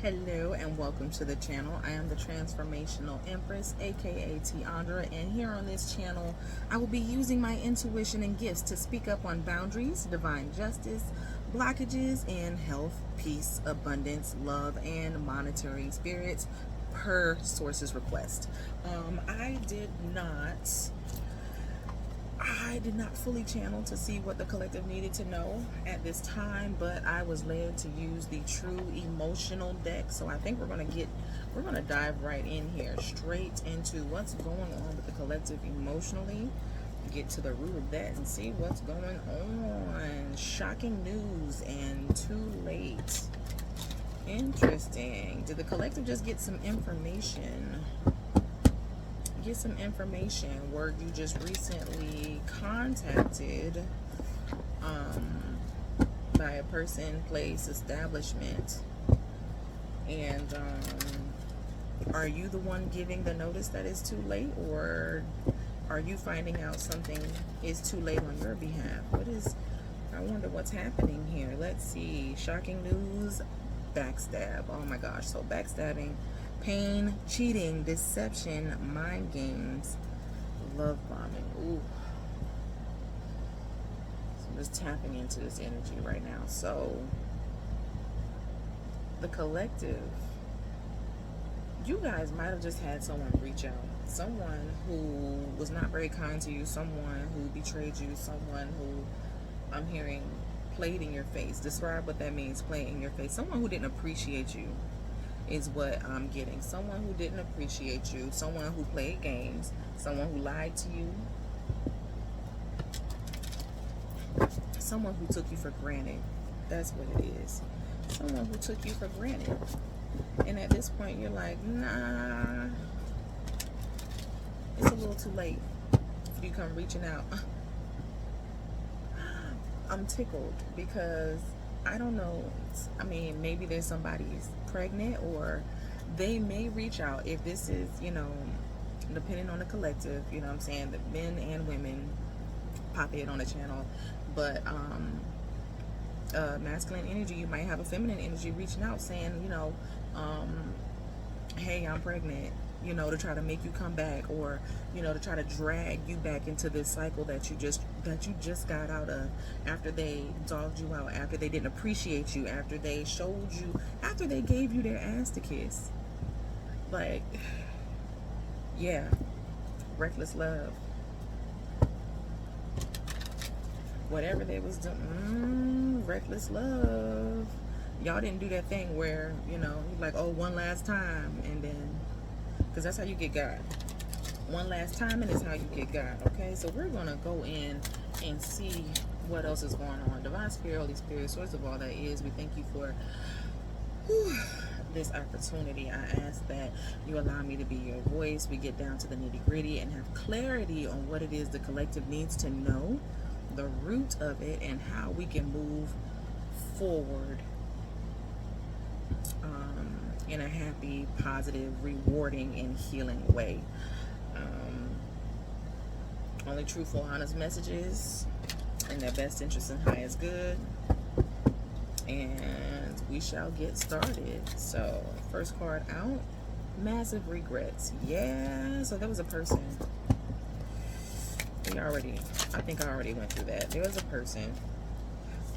Hello and welcome to the channel. I am the Transformational Empress, aka Tiandra, and here on this channel I will be using my intuition and gifts to speak up on boundaries, divine justice, blockages, and health, peace, abundance, love, and monetary spirits per source's request. I did not fully channel to see what the collective needed to know at this time, but I was led to use the true emotional deck. So I think we're gonna dive right in here, straight into what's going on with the collective emotionally, get to the root of that and see what's going on. Shocking news and too late. Interesting. Did the collective just get some information? Were you just recently contacted by a person, place, establishment, and are you the one giving the notice that it's too late, or are you finding out something is too late on your behalf? I wonder what's happening here. Let's see. Shocking news, backstab. Oh my gosh. So backstabbing, pain, cheating, deception, mind games, love bombing. Ooh. So I'm just tapping into this energy right now. So the collective, you guys might have just had someone reach out. Someone who was not very kind to you, someone who betrayed you, someone who I'm hearing played in your face. Describe what that means, play in your face. Someone who didn't appreciate you is what I'm getting. Someone who didn't appreciate you, someone who played games, someone who lied to you, someone who took you for granted. That's what it is. Someone who took you for granted. And at this point you're like, nah, it's a little too late for you to come reaching out. I'm tickled because I don't know. I mean, maybe there's somebody's pregnant, or they may reach out. If this is, depending on the collective, you know what I'm saying, the men and women pop in on the channel. But masculine energy, you might have a feminine energy reaching out saying, hey, I'm pregnant, to try to make you come back, or to try to drag you back into this cycle that you just got out of, after they dogged you out, after they didn't appreciate you, after they showed you, after they gave you their ass to kiss. Like, yeah, reckless love, whatever they was doing. Reckless love. Y'all didn't do that thing where you're like, oh, one last time, and then, because that's how you get God. One last time, and it's how you get God. Okay, so we're gonna go in and see what else is going on. Divine Spirit, Holy Spirit, source of all that is, we thank you for this opportunity. I ask that you allow me to be your voice. We get down to the nitty gritty and have clarity on what it is the collective needs to know, the root of it, and how we can move forward in a happy, positive, rewarding, and healing way. Only truthful, honest messages in their best interest and highest good. And we shall get started. So, first card out, massive regrets. Yeah, so there was a person. I think I already went through that. There was a person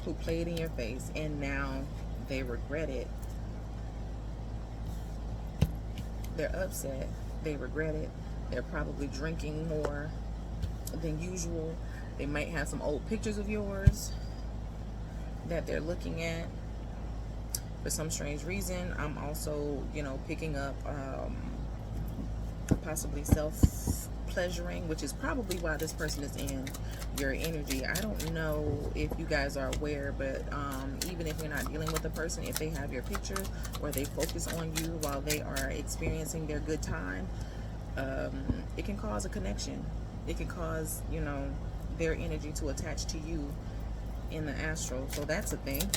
who played in your face, and now they regret it. They're upset. They regret it. They're probably drinking more than usual. They might have some old pictures of yours that they're looking at. For some strange reason, I'm also, picking up possibly self-pleasuring, which is probably why this person is in your energy. I don't know if you guys are aware, but even if you're not dealing with a person, if they have your picture or they focus on you while they are experiencing their good time, it can cause a connection. It can cause, their energy to attach to you in the astral. So that's a thing.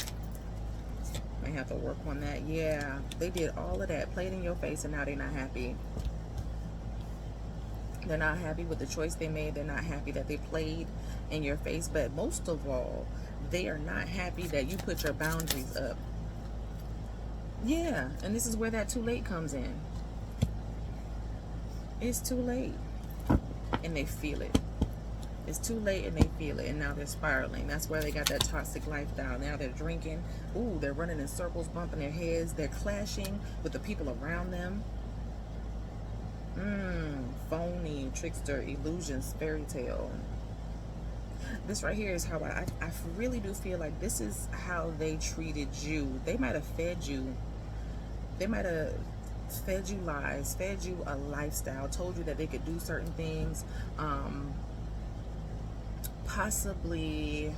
Might have to work on that. Yeah, they did all of that, played in your face, and now they're not happy. They're not happy with the choice they made. They're not happy that they played in your face. But most of all, they are not happy that you put your boundaries up. Yeah, and this is where that too late comes in. It's too late, and they feel it. It's too late and they feel it, and now they're spiraling. That's where they got that toxic lifestyle. Now they're drinking. Ooh, they're running in circles, bumping their heads. They're clashing with the people around them. Phony, trickster, illusions, fairy tale. This right here is how I really do feel like this is how they treated you. They might have fed you. They might have fed you lies, fed you a lifestyle, told you that they could do certain things. Possibly,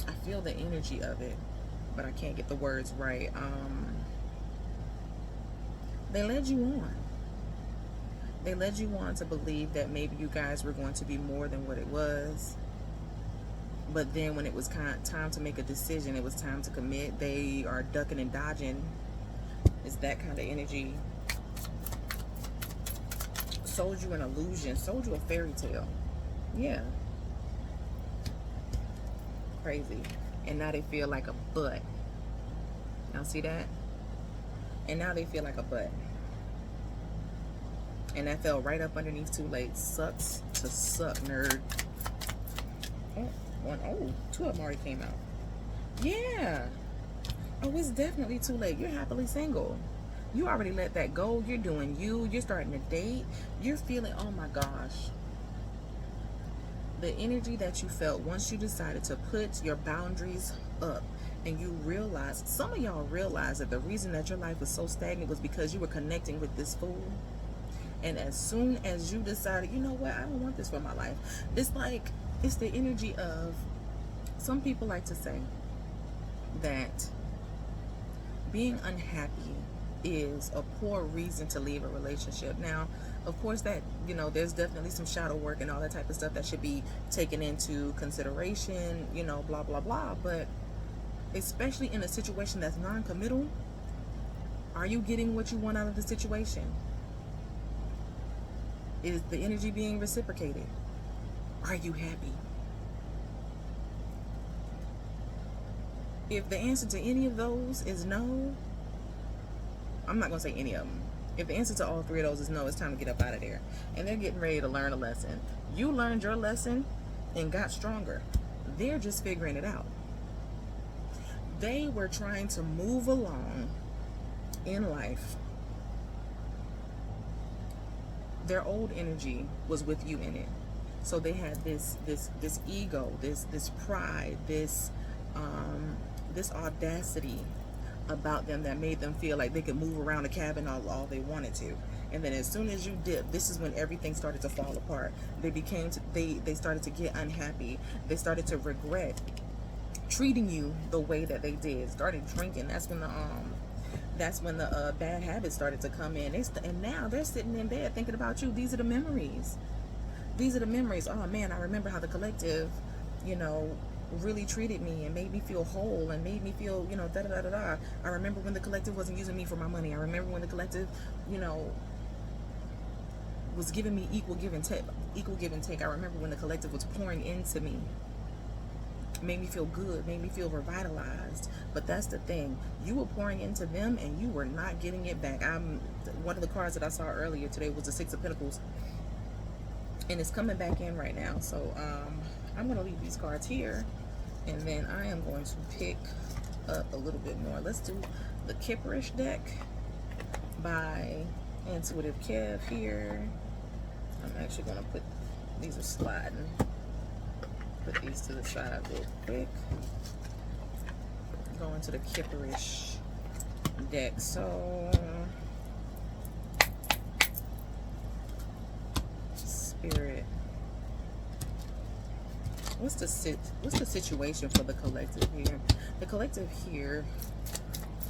I feel the energy of it, but I can't get the words right. They led you on. They led you on to believe that maybe you guys were going to be more than what it was. But then when it was time to make a decision, it was time to commit, they are ducking and dodging. It's that kind of energy. Sold you an illusion, sold you a fairy tale. Yeah. Crazy. And now they feel like a butt. Now see that? And now they feel like a butt. And that fell right up underneath too late. Sucks to suck, nerd. Oh, two of them already came out. Yeah. Oh, it's definitely too late. You're happily single. You already let that go. You're doing you. You're starting to date. You're feeling, oh my gosh. The energy that you felt once you decided to put your boundaries up, and you realized, some of y'all realized that the reason that your life was so stagnant was because you were connecting with this fool. And as soon as you decided, you know what, I don't want this for my life. It's like, it's the energy of, some people like to say that being unhappy is a poor reason to leave a relationship. Now, of course, that, you know, there's definitely some shadow work and all that type of stuff that should be taken into consideration, you know, blah, blah, blah. But especially in a situation that's non-committal, are you getting what you want out of the situation? Is the energy being reciprocated? Are you happy? If the answer to any of those is no, I'm not going to say any of them. If the answer to all three of those is no, it's time to get up out of there. And they're getting ready to learn a lesson. You learned your lesson and got stronger. They're just figuring it out. They were trying to move along in life. Their old energy was with you in it. So they had this ego, this pride, this audacity about them that made them feel like they could move around the cabin all they wanted to. And then as soon as you did, this is when everything started to fall apart. They started to get unhappy. They started to regret treating you the way that they did. Started drinking. That's when the bad habits started to come in. And now they're sitting in bed thinking about you. These are the memories. These are the memories. Oh man, I remember how the collective, you know, really treated me and made me feel whole and made me feel, you know, da da da da da. I remember when the collective wasn't using me for my money. I remember when the collective, you know, was giving me equal give and take. I remember when the collective was pouring into me. Made me feel good, made me feel revitalized. But that's the thing, you were pouring into them and you were not getting it back. One of the cards that I saw earlier today was the Six of Pentacles, and it's coming back in right now. So I'm going to leave these cards here, and then I am going to pick up a little bit more. Let's do the Kipperish deck by Intuitive Kev here. I'm actually going to put, these are sliding. Put these to the side real quick. Go into the Kipperish deck. So, Spirit, what's the situation for the collective here? The collective here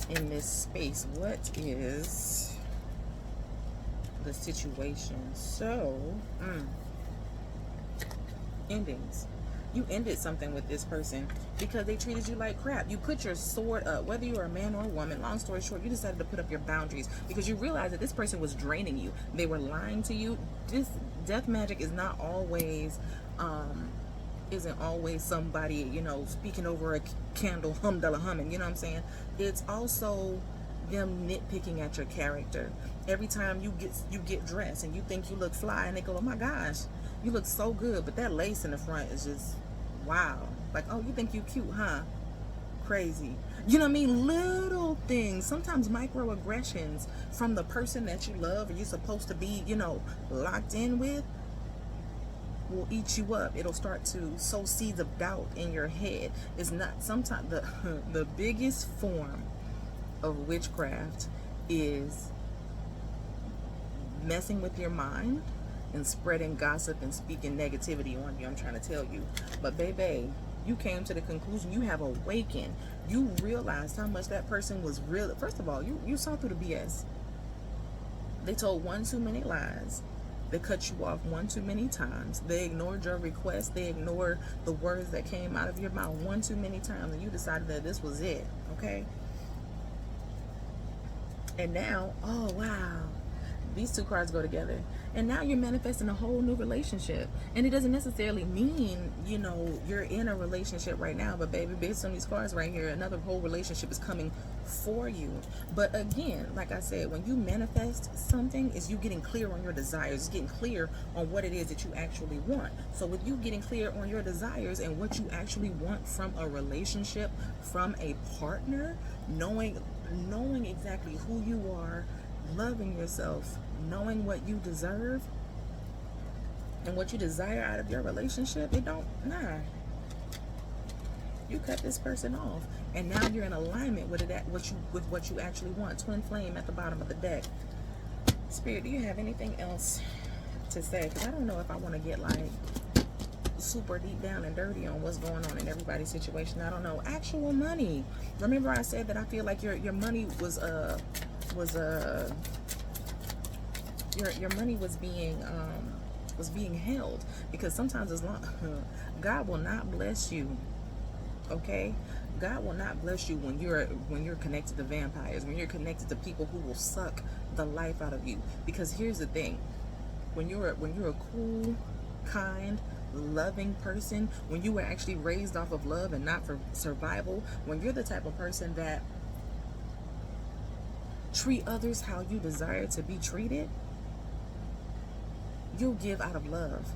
in this space. What is the situation? So, endings. You ended something with this person because they treated you like crap. You put your sword up, whether you are a man or a woman. Long story short, you decided to put up your boundaries because you realized that this person was draining you. They were lying to you. This death magic is not always isn't always somebody, speaking over a candle, humdullah humming, you know what I'm saying? It's also them nitpicking at your character. Every time you get dressed and you think you look fly, and they go, "Oh my gosh, you look so good," but that lace in the front is just wow. Like, "Oh, you think you cute, huh? Crazy." You know what I mean? Little things, sometimes microaggressions from the person that you love or you're supposed to be, locked in with, will eat you up. It'll start to sow seeds of doubt in your head. It's not sometimes the biggest form of witchcraft is messing with your mind and spreading gossip and speaking negativity on you. I'm trying to tell you. But baby, you came to the conclusion, you have awakened. You realized how much that person was real. First of all, you saw through the BS. They told one too many lies. They cut you off one too many times. They ignored your request. They ignored the words that came out of your mouth one too many times. And you decided that this was it. Okay? And now, oh wow, these two cards go together. And now you're manifesting a whole new relationship. And it doesn't necessarily mean, you're in a relationship right now. But baby, based on these cards right here, another whole relationship is coming for you. But again, like I said, when you manifest something, is you getting clear on your desires, getting clear on what it is that you actually want. So with you getting clear on your desires and what you actually want from a relationship, from a partner, knowing exactly who you are, loving yourself, knowing what you deserve and what you desire out of your relationship, you cut this person off, and now you're in alignment with what you actually want. Twin flame at the bottom of the deck. Spirit, do you have anything else to say? Because I don't know if I want to get like super deep down and dirty on what's going on in everybody's situation. I don't know. Actual money. Remember I said that I feel like your money was your money was being held, because sometimes God will not bless you. Okay, God will not bless you when you're connected to vampires, when you're connected to people who will suck the life out of you. Because here's the thing, when you're a cool, kind, loving person, when you were actually raised off of love and not for survival, when you're the type of person that treat others how you desire to be treated, you'll give out of love,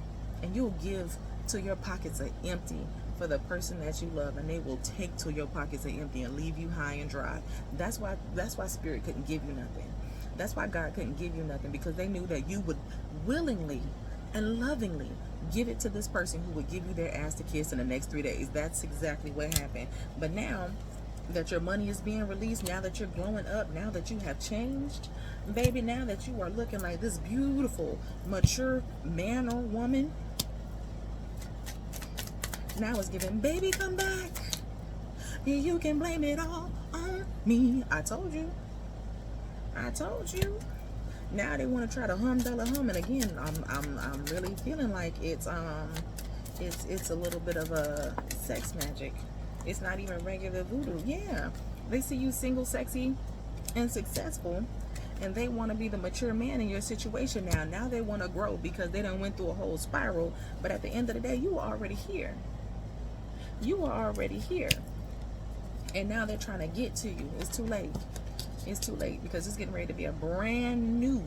and you'll give till your pockets are empty for the person that you love, and they will take till your pockets are empty and leave you high and dry. That's why Spirit couldn't give you nothing. That's why God couldn't give you nothing, because they knew that you would willingly and lovingly give it to this person who would give you their ass to kiss in the next 3 days. That's exactly what happened. But now that your money is being released, now that you're growing up, now that you have changed, baby, now that you are looking like this beautiful, mature man or woman, now it's giving, baby, come back. You can blame it all on me. I told you. Now they want to try to humdullah hum, and again, I'm really feeling like it's a little bit of a sex magic. It's not even regular voodoo. Yeah, they see you single, sexy, and successful, and they want to be the mature man in your situation now. Now they want to grow because they done went through a whole spiral. But at the end of the day, you are already here. You are already here, and now they're trying to get to you. It's too late. It's too late, because it's getting ready to be a brand new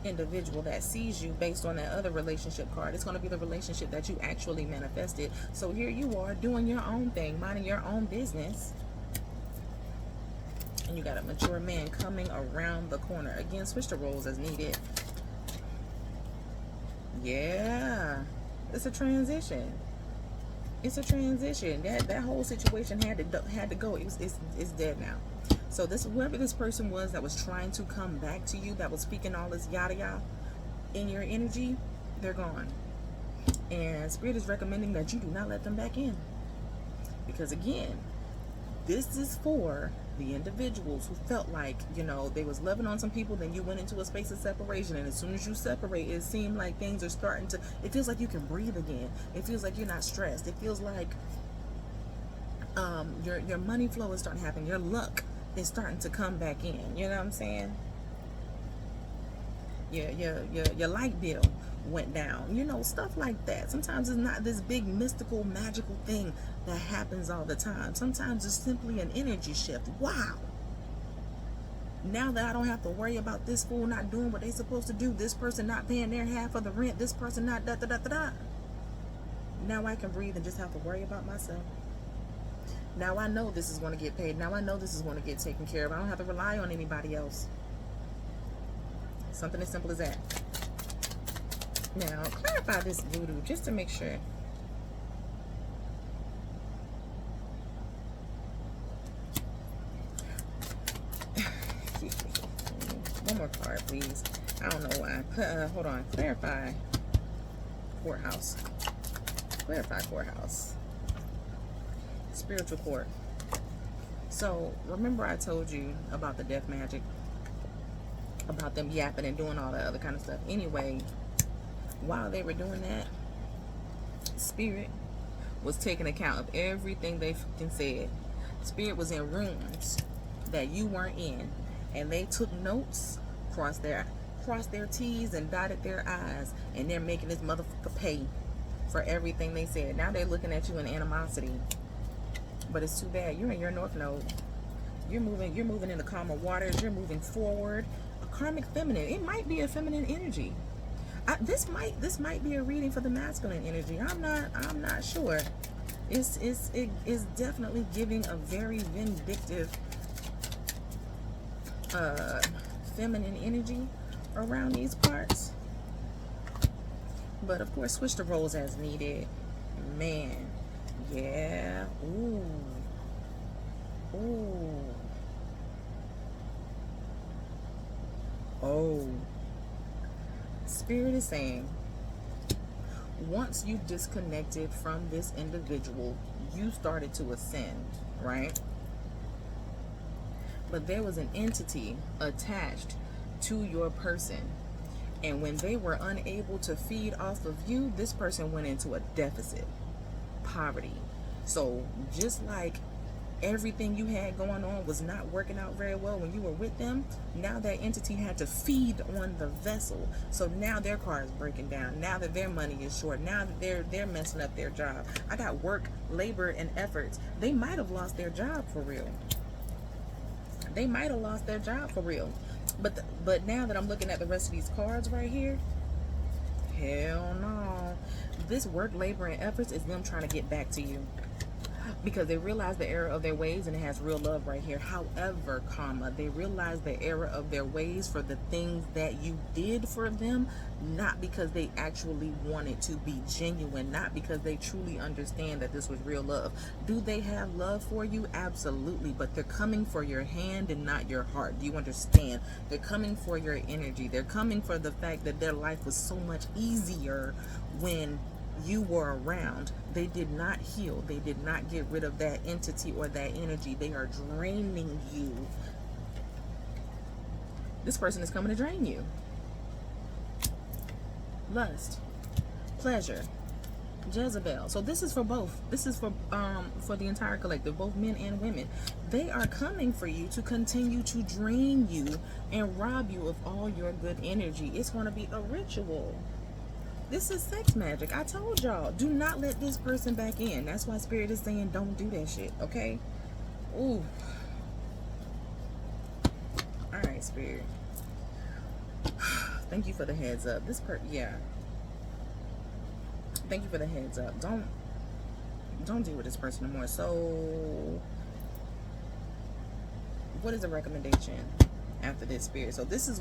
individual that sees you based on that other relationship card. It's going to be the relationship that you actually manifested. So here you are doing your own thing, minding your own business, and you got a mature man coming around the corner. Again, switch the roles as needed. Yeah, it's a transition. It's a transition. That whole situation had to go. It's dead now. So whoever this person was that was trying to come back to you, that was speaking all this yada yada in your energy, they're gone. And Spirit is recommending that you do not let them back in. Because again, this is for the individuals who felt like, they was loving on some people, then you went into a space of separation, and as soon as you separate, it seemed like things are starting to, it feels like you can breathe again. It feels like you're not stressed. It feels like your money flow is starting to happen. Your luck is starting to come back in. You know what I'm saying? your light bill went down. You know, stuff like that. Sometimes it's not this big mystical magical thing that happens all the time. Sometimes it's simply an energy shift. Wow. Now that I don't have to worry about this fool not doing what they supposed to do, this person not paying their half of the rent, this person not da da da da da. Now I can breathe and just have to worry about myself. Now I know this is going to get paid. Now I know this is going to get taken care of. I don't have to rely on anybody else. Something as simple as that. Now, clarify this voodoo just to make sure. One more card, please. I don't know why. Hold on. Clarify courthouse. Clarify courthouse. Spiritual court. So, remember I told you about the death magic? About them yapping and doing all that other kind of stuff. Anyway, while they were doing that, Spirit was taking account of everything they fucking said. Spirit was in rooms that you weren't in, and they took notes, crossed their T's and dotted their I's, and they're making this motherfucker pay for everything they said. Now they're looking at you in animosity. But it's too bad. You're in your North Node. You're moving in the calmer waters. You're moving forward. A karmic feminine. It might be a feminine energy. This might be a reading for the masculine energy. I'm not sure. It is definitely giving a very vindictive feminine energy around these parts. But of course, switch the roles as needed. Man, yeah. Ooh. Oh. Spirit is saying, once you disconnected from this individual, you started to ascend, right? But there was an entity attached to your person. And when they were unable to feed off of you, this person went into a deficit, poverty. So just like everything you had going on was not working out very well when you were with them, now that entity had to feed on the vessel. So now their car is breaking down. Now that their money is short. Now that they're messing up their job. I got work, labor, and efforts. They might have lost their job for real. They might have lost their job for real. But now that I'm looking at the rest of these cards right here, hell no. This work, labor, and efforts is them trying to get back to you, because they realize the error of their ways, and it has real love right here. However, they realize the error of their ways for the things that you did for them, not because they actually wanted to be genuine, not because they truly understand that this was real love. Do they have love for you? Absolutely, but they're coming for your hand and not your heart. Do you understand? They're coming for your energy. They're coming for the fact that their life was so much easier when you were around. They did not heal. They did not get rid of that entity or that energy. They are draining you. This person is coming to drain you. Lust, pleasure, Jezebel. So this is for both. This is for the entire collective, both men and women. They are coming for you to continue to drain you and rob you of all your good energy. It's going to be a ritual. This is sex magic. I told y'all, do not let this person back in. That's why Spirit is saying don't do that shit, okay? Ooh. Alright, Spirit. Thank you for the heads up. Yeah. Thank you for the heads up. Don't deal with this person anymore. So, what is the recommendation after this, Spirit? So this is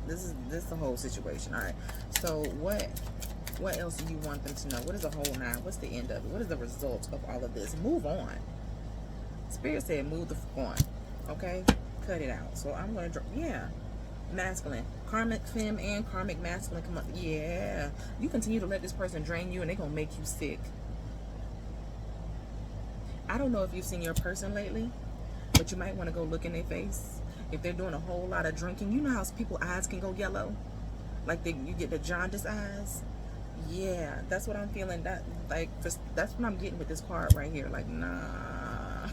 this is the whole situation. All right, so what else do you want them to know? What is the whole nine? What's the end of it? What is the result of all of this? Move on. Spirit said move the fuck on. Okay, cut it out. So I'm gonna masculine, karmic femme and karmic masculine come up. Yeah, you continue to let this person drain you and they're gonna make you sick. I don't know if you've seen your person lately, but you might want to go look in their face. If they're doing a whole lot of drinking, you know how people's eyes can go yellow? Like you get the jaundice eyes? Yeah, that's what I'm feeling. That's what I'm getting with this card right here. Like, nah.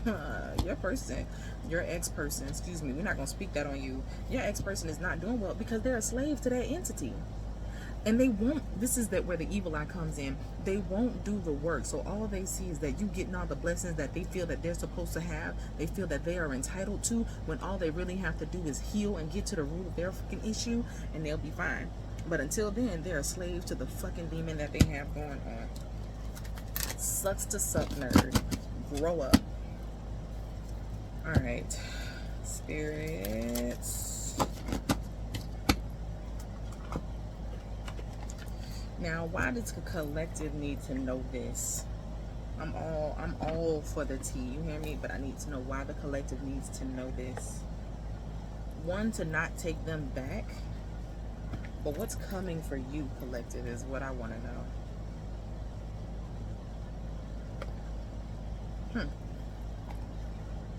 your person, your ex-person, excuse me, we're not going to speak that on you. Your ex-person is not doing well because they're a slave to that entity. And they won't, this is that where the evil eye comes in. They won't do the work. So all they see is that you getting all the blessings that they feel that they're supposed to have. They feel that they are entitled to, when all they really have to do is heal and get to the root of their fucking issue, and they'll be fine. But until then, they're a slave to the fucking demon that they have going on. Sucks to suck, nerd. Grow up. Alright. Spirits. Now, why does the collective need to know this? I'm all for the tea, you hear me? But I need to know why the collective needs to know this. One, to not take them back. But what's coming for you, collective, is what I want to know.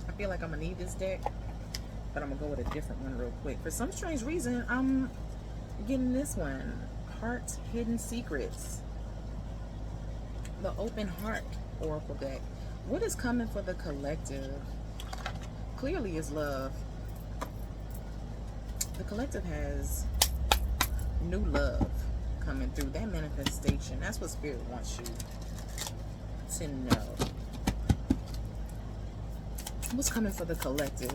I feel like I'm going to need this deck, but I'm going to go with a different one real quick. For some strange reason, I'm getting this one. Heart's Hidden Secrets. The Open Heart Oracle deck. What is coming for the collective? Clearly is love. The collective has new love coming through. That manifestation. That's what Spirit wants you to know. What's coming for the collective?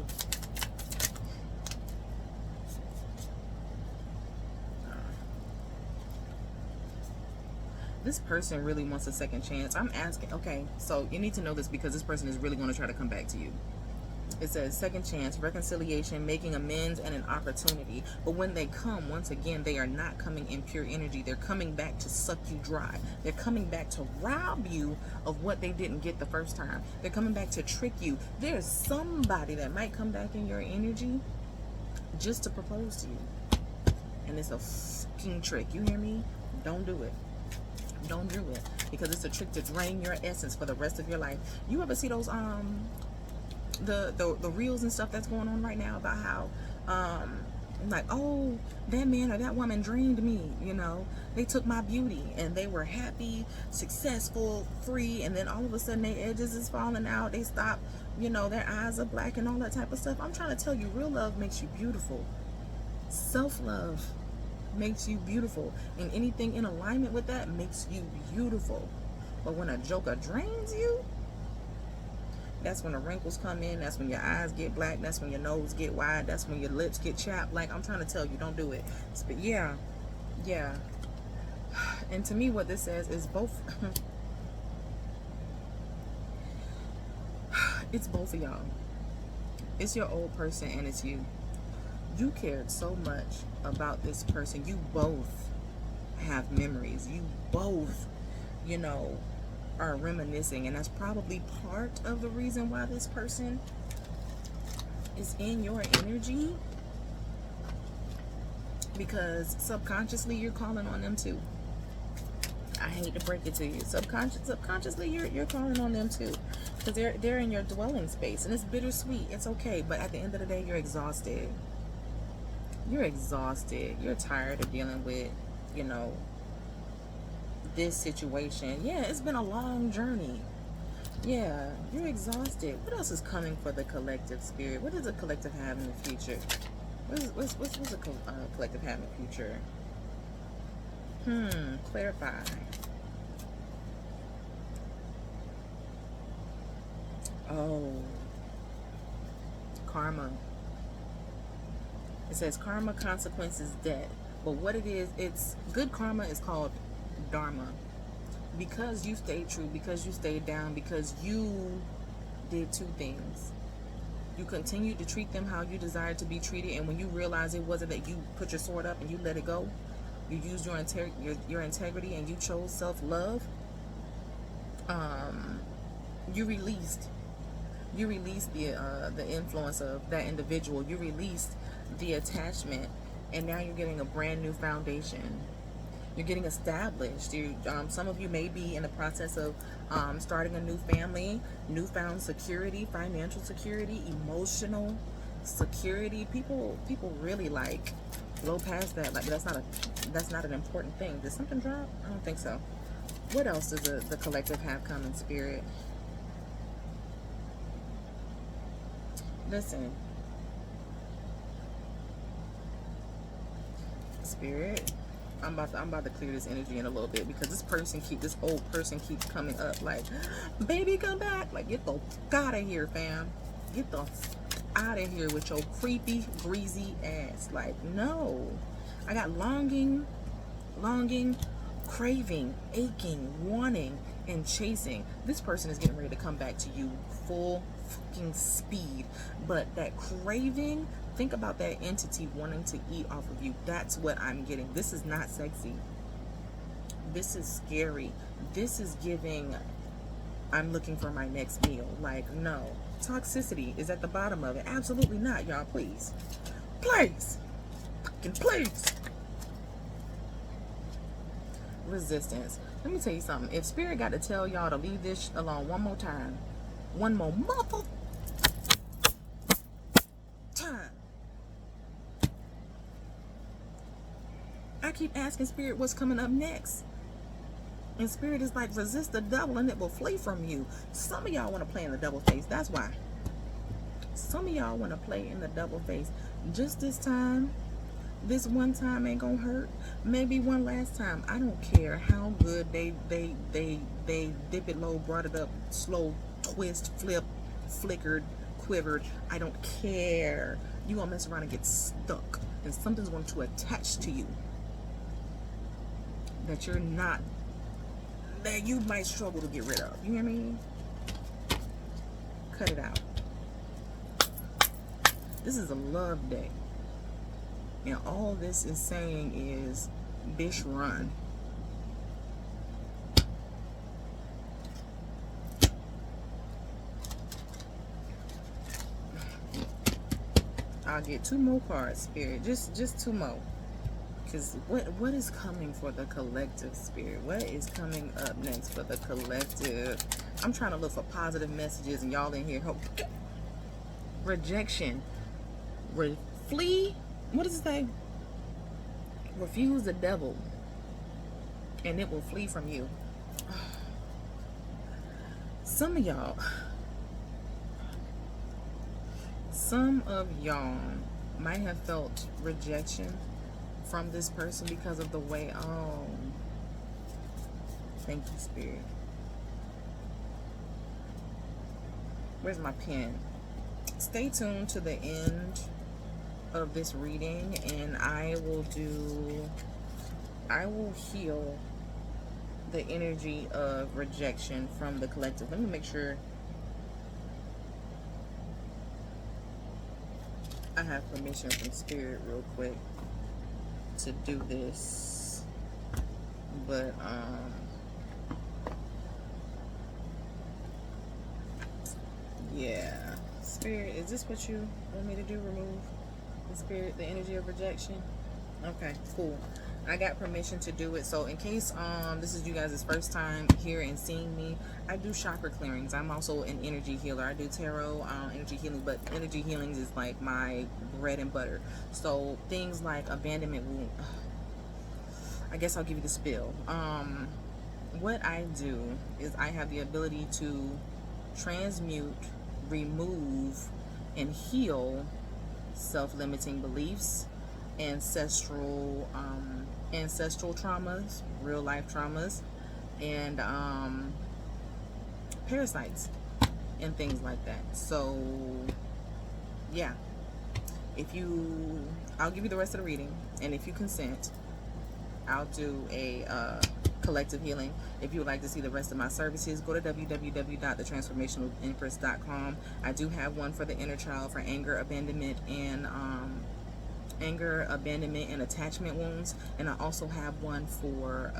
This person really wants a second chance. I'm asking, okay, so you need to know this because this person is really going to try to come back to you. It says second chance, reconciliation, making amends, and an opportunity. But when they come, once again, they are not coming in pure energy. They're coming back to suck you dry. They're coming back to rob you of what they didn't get the first time. They're coming back to trick you. There's somebody that might come back in your energy just to propose to you. And it's a fucking trick. You hear me? Don't do it. Don't do it, because it's a trick to drain your essence for the rest of your life. You ever see those the reels and stuff that's going on right now about how like, oh, that man or that woman drained me, you know, they took my beauty and they were happy, successful, free, and then all of a sudden their edges is falling out, they stop, you know, their eyes are black and all that type of stuff. I'm trying to tell you, real love makes you beautiful. Self-love makes you beautiful, and anything in alignment with that makes you beautiful. But when a joker drains you, that's when the wrinkles come in, that's when your eyes get black, that's when your nose get wide, that's when your lips get chapped. Like, I'm trying to tell you, don't do it. But yeah, and to me what this says is both it's both of y'all. It's your old person and it's you. You cared so much about this person. You both have memories. You both, you know, are reminiscing. And that's probably part of the reason why this person is in your energy. Because subconsciously you're calling on them too. I hate to break it to you. Subconsciously you're calling on them too. Because they're in your dwelling space. And it's bittersweet. It's okay. But at the end of the day, you're exhausted. You're exhausted. You're tired of dealing with, you know, this situation. Yeah, it's been a long journey. Yeah, you're exhausted. What else is coming for the collective, Spirit? What does the collective have in the future? What's the collective have in the future? Clarify. Oh, karma. It says karma, consequences, debt. But what it is, it's good karma is called dharma. Because you stayed true, because you stayed down, because you did two things. You continued to treat them how you desired to be treated, and when you realized it wasn't that, you put your sword up and you let it go. You used your integrity and you chose self-love. You released the influence of that individual. You released the attachment, and now you're getting a brand new foundation. You're getting established. Some of you may be in the process of starting a new family, newfound security, financial security, emotional security. People really like blow past that. Like that's not an important thing. Did something drop? I don't think so. What else does the collective have coming, Spirit? Listen, Spirit, I'm about to clear this energy in a little bit, because this old person keeps coming up like, baby, come back. Like, get the fuck out of here, fam. Get the fuck out of here with your creepy, greasy ass. Like, no. I got longing, craving, aching, wanting, and chasing. This person is getting ready to come back to you full fucking speed. But that craving, think about that entity wanting to eat off of you. That's what I'm getting. This is not sexy. This is scary. This is giving, I'm looking for my next meal. Like, no. Toxicity is at the bottom of it. Absolutely not, y'all. Please. Please. Fucking please. Resistance. Let me tell you something. If Spirit got to tell y'all to leave this alone one more time, one more mother time, I keep asking Spirit what's coming up next. And Spirit is like, resist the devil and it will flee from you. Some of y'all want to play in the double face. That's why. Some of y'all want to play in the double face. Just this time. This one time ain't gonna hurt. Maybe one last time. I don't care how good they dip it low, brought it up, slow, twist, flip, flickered, quivered. I don't care. You gonna mess around and get stuck, and something's going to attach to you that you're not, that you might struggle to get rid of. You hear me? Cut it out. This is a love day. And all this is saying is, bitch, run. I'll get 2 more cards, Spirit. Just 2 more. Because what is coming for the collective, Spirit? What is coming up next for the collective? I'm trying to look for positive messages, and y'all in here. Rejection. Flee. What does it say? Refuse the devil, and it will flee from you. Some of y'all might have felt rejection from this person because of the way, oh, thank you, Spirit. Where's my pen? Stay tuned to the end of this reading, and I will heal the energy of rejection from the collective. Let me make sure I have permission from Spirit real quick to do this. But yeah, Spirit, is this what you want me to do? Remove the spirit, the energy of rejection? Okay, cool. I got permission to do it. So in case this is you guys' first time here and seeing me, I do chakra clearings. I'm also an energy healer. I do tarot energy healing, but energy healings is like my bread and butter. So things like abandonment wound, I guess I'll give you the spill. What I do is I have the ability to transmute, remove, and heal self-limiting beliefs, ancestral traumas, real life traumas, and parasites and things like that. So yeah, I'll give you the rest of the reading, and if you consent, I'll do a collective healing. If you would like to see the rest of my services, go to www.thetransformationalempress.com. I do have one for the inner child for anger, abandonment, and attachment wounds, and I also have one for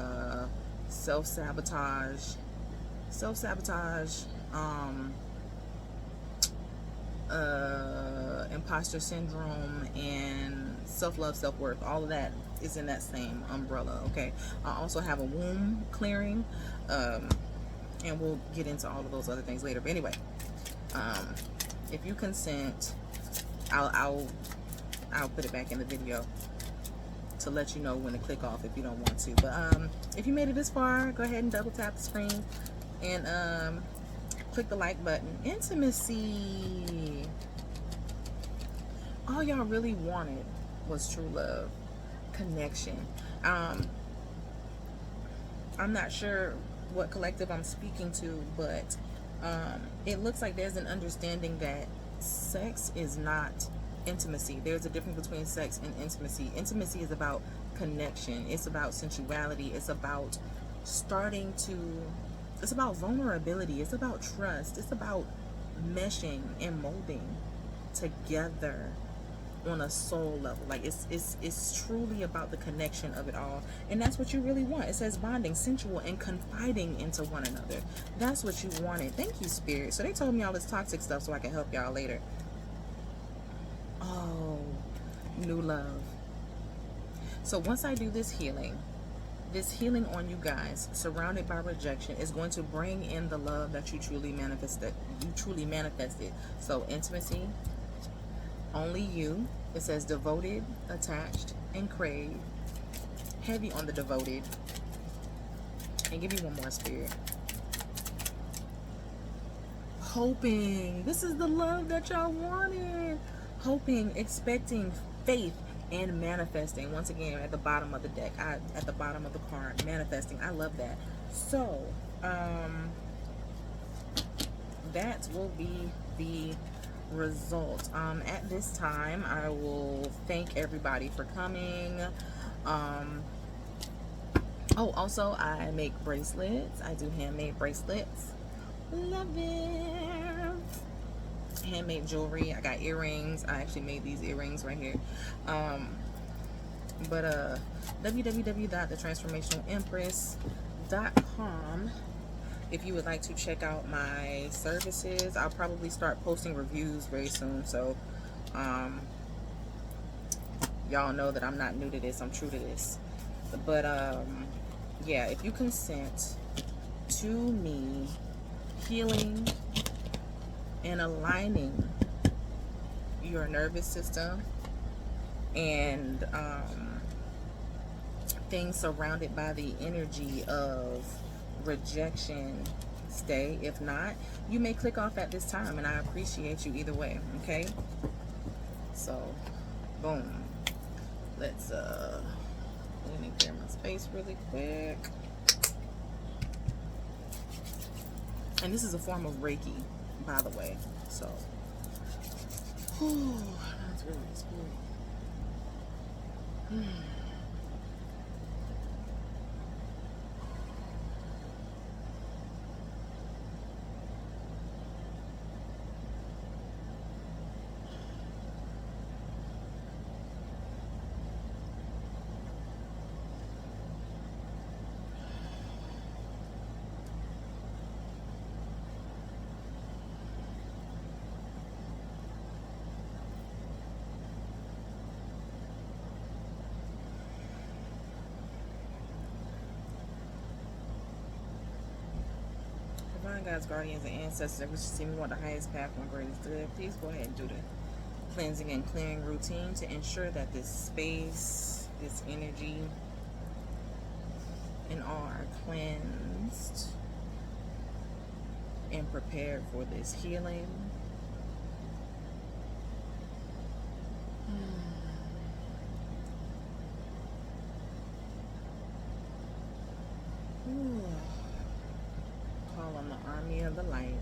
self-sabotage, imposter syndrome, and self-love, self-worth. All of that is in that same umbrella. Okay, I also have a womb clearing, and we'll get into all of those other things later. But anyway, if you consent, I'll put it back in the video to let you know when to click off if you don't want to. But if you made it this far, go ahead and double tap the screen and click the like button. Intimacy. all y'all really wanted was true love, connection. Um, I'm not sure what collective I'm speaking to, but it looks like there's an understanding that sex is not intimacy. There's a difference between sex and intimacy. Intimacy is about connection, it's about sensuality, it's about starting to, it's about vulnerability, it's about trust, it's about meshing and molding together on a soul level. Like it's truly about the connection of it all, and that's what you really want. It says bonding, sensual, and confiding into one another. That's what you wanted. Thank you, Spirit. So they told me all this toxic stuff so I can help y'all later. Oh, new love. So once I do this healing on you guys, surrounded by rejection, is going to bring in the love that you truly manifested. So intimacy, only you. It says devoted, attached, and crave. Heavy on the devoted. And give me one more, Spirit. Hoping. This is the love that y'all wanted. Hoping, expecting, faith, and manifesting. Once again, at the bottom of the deck, at the bottom of the card, manifesting. I love that. So, that will be the result. At this time, I will thank everybody for coming. Oh, also, I make bracelets. I do handmade bracelets. Love it. Handmade jewelry. I got earrings. I actually made these earrings right here. www.thetransformationalempress.com. If you would like to check out my services, I'll probably start posting reviews very soon. So, y'all know that I'm not new to this. I'm true to this. But, yeah, if you consent to me healing and aligning your nervous system and things surrounded by the energy of rejection, stay. If not, you may click off at this time, and I appreciate you either way. Okay, so boom, let's let me clear my space really quick. And this is a form of Reiki, by the way. So that's really scary. God's guardians and ancestors, which see me on the highest path, my greatest good. Please go ahead and do the cleansing and clearing routine to ensure that this space, this energy, and all are cleansed and prepared for this healing. Call on the army of the light.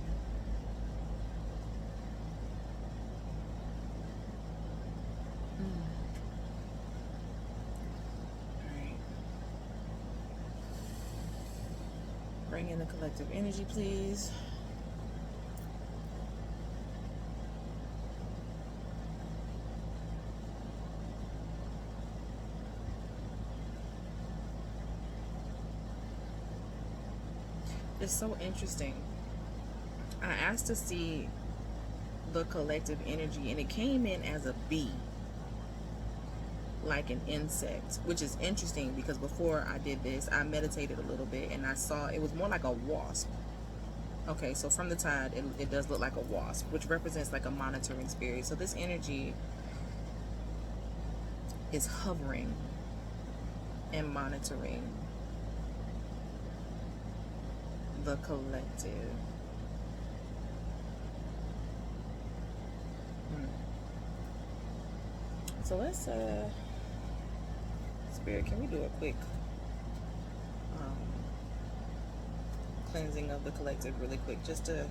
Alright. Bring in the collective energy, please. It's so interesting. I asked to see the collective energy, and it came in as a bee, like an insect, which is interesting because before I did this, I meditated a little bit and I saw it was more like a wasp. Okay, so from the tide, it does look like a wasp, which represents like a monitoring spirit. So this energy is hovering and monitoring the collective. So let's Spirit, can we do a quick um, cleansing of the collective really quick, just to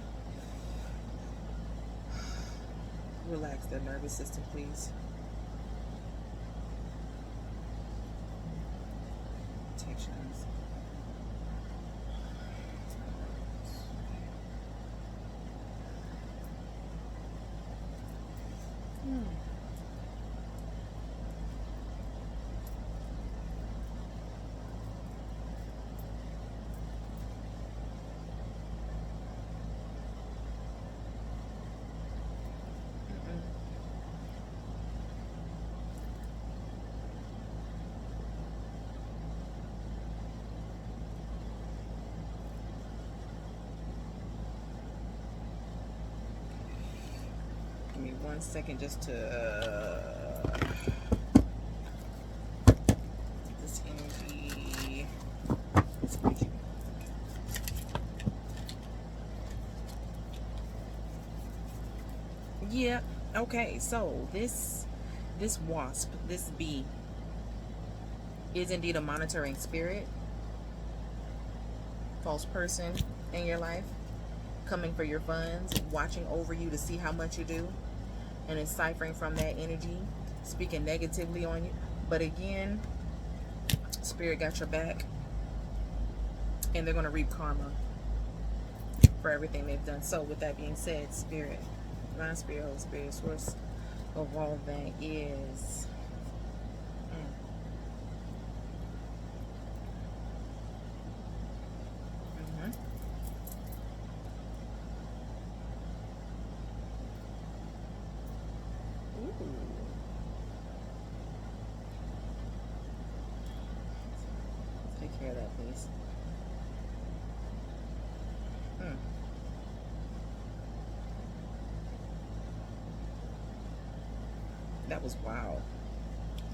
relax their nervous system, please. Protections. Give me 1 second just to this energy. Yeah. Okay. So this wasp, this bee, is indeed a monitoring spirit, false person in your life, coming for your funds, watching over you to see how much you do, and is ciphering from that energy, speaking negatively on you. But again, Spirit got your back, and they're going to reap karma for everything they've done. So with that being said, Spirit, Divine Spirit, Holy Spirit, source of all that is take care of that, please. That was wild.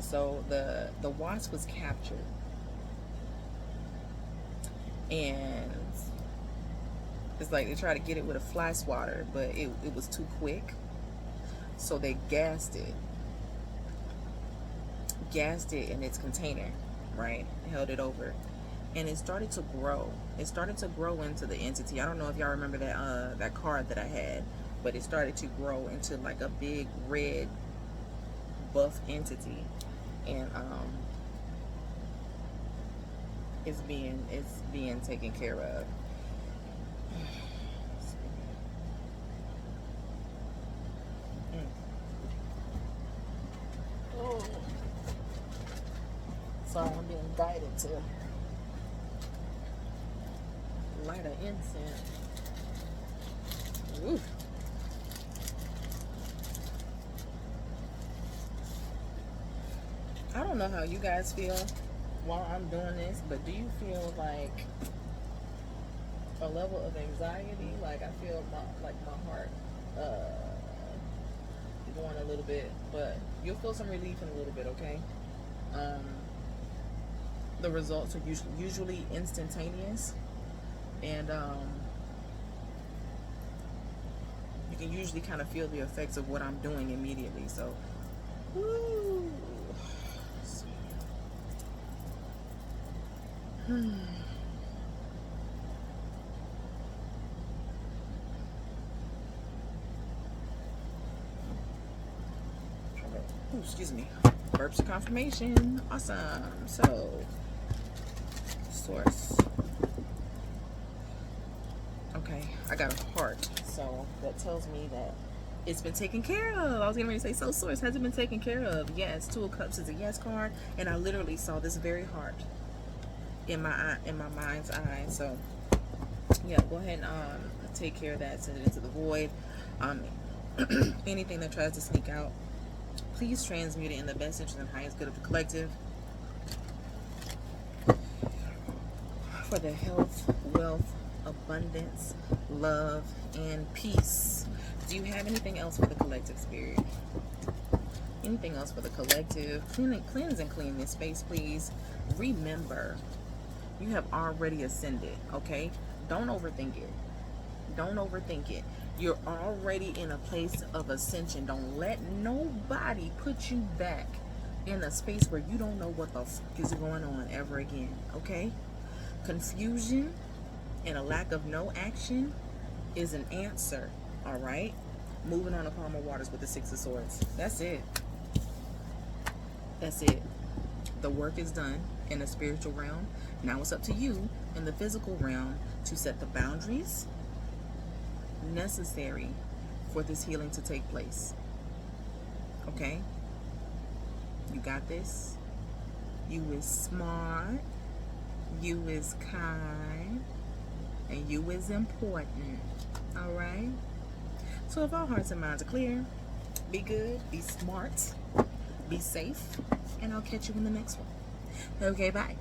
So the wasp was captured, and it's like they tried to get it with a fly swatter, but it was too quick, so they gassed it in its container, right? Held it over, and it started to grow. It started to grow into the entity. I don't know if y'all remember that card that I had, but it started to grow into like a big red buff entity, and it's being taken care of. Oh. So I'm being guided to light an incense. Ooh. I don't know how you guys feel while I'm doing this, but do you feel like a level of anxiety? Like I feel my heart going a little bit, but you'll feel some relief in a little bit, okay? The results are usually instantaneous, and you can usually kind of feel the effects of what I'm doing immediately. So, woo. Ooh, excuse me. Burps of confirmation. Awesome. So, source. Okay, I got a heart. So that tells me that it's been taken care of. I was getting ready to say, so source, has it been taken care of? Yes. Two of Cups is a yes card, and I literally saw this very heart in my mind's eye. So yeah, go ahead and take care of that. Send it into the void. Anything that tries to sneak out, please transmute it in the best interest and highest good of the collective, for the health, wealth, abundance, love, and peace. Do you have anything else for the collective, Spirit? Anything else for the collective? Cleanse and clean this space, please. Remember, you have already ascended, okay? Don't overthink it. Don't overthink it. You're already in a place of ascension. Don't let nobody put you back in a space where you don't know what the fuck is going on ever again, okay? Confusion and a lack of no action is an answer, all right? Moving on to calmer waters with the Six of Swords. That's it. That's it. The work is done in the spiritual realm. Now it's up to you in the physical realm to set the boundaries necessary for this healing to take place. Okay? You got this. You is smart. You is kind. And you is important. Alright? So if our hearts and minds are clear, be good, be smart, be safe, and I'll catch you in the next one. Okay, bye.